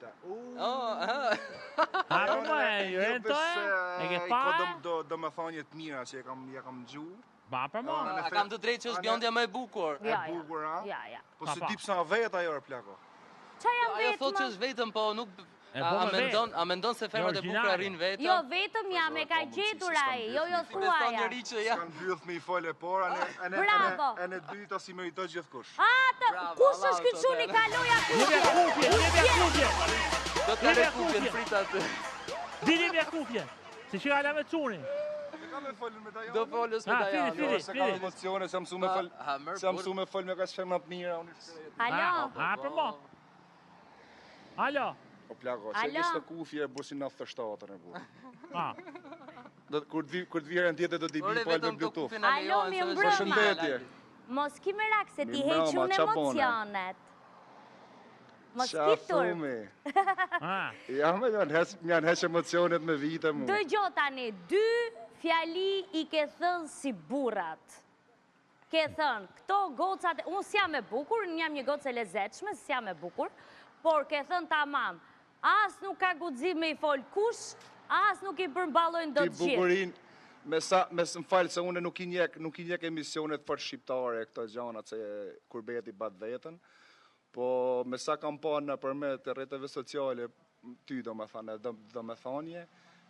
Prita. Për më, Jurento e ke parë? Do me thonje të mira që ja kam gju. Ba, për më. A kam të drejtë që është bjondja më e bukur. E bukur, a? Ja. Po se di pse vet ajo plako. Qa jam Ajo vetëm? thotë që është vetëm, po nuk... A mendon se femrat e bukura rrinë vetëm? Jo, vetëm jam e ka gjetur ai, jo thuaja. Kanë mbyll me I fole por, e në dyta si meritoj gjithkush. Kush është ky çuni kaloja kupje? Do të kale kupjen, Prita atë. Dili me kupje, se që gala me çuni. Do folës me Dajan. Fili. Se ka emocione, se më mësu me fol me ka shferma të mira. Alo? Për më. Alo? Po plako, se kështë të kufje e bursin 97-ën e burë. Kur të vjerën tjetë do t'i bi falë me Bluetooth. Alo, mi mbrëma. Përshëndetje. Mos ki me rak se ti hequn emocionet. Mos ki turp. Ja, me janë heq emocionet me vite mu. Dëgjo tani, 2 fjali I ke thënë si burrat. Ke thënë, këto gocat, unë s'jam e bukur, unë jam një gocë e lezetshme, s'jam e bukur, por ke thënë tamam, as nuk ka guxim me I fol kush, as nuk I përmballojnë do të gjithë. Ti bukurin, me më falë se unë nuk I njek emisionet për shqiptare, këto gjanat se kur beti bat vetën, po me sa kam pa në përmet të rreteve sociale, ty do me thanje,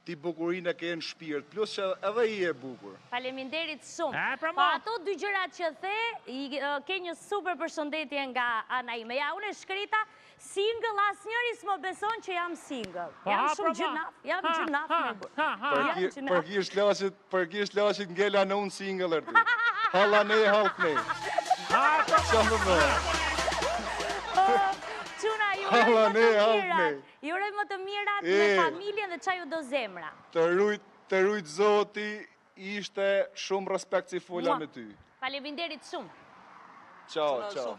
ti bukurin e ke në shpirt, plus që edhe I e bukur. Faleminderit shumë. Po ato 2 gjërat që the, ke një super përshëndetje nga ana ime. Ja, unë e shkrita, single, as njëri s'më beson që jam single. Jam shumë gjynaf me bërë. Për kisht lashit ngella në unë single erti. Halla ne, halk ne. Qamë më. Quna, juroj më të mirat me familjen dhe qa ju do zemra. Të rujt zoti, ishte shumë respekt si fulla me ty. Faleminderit shumë. Ciao.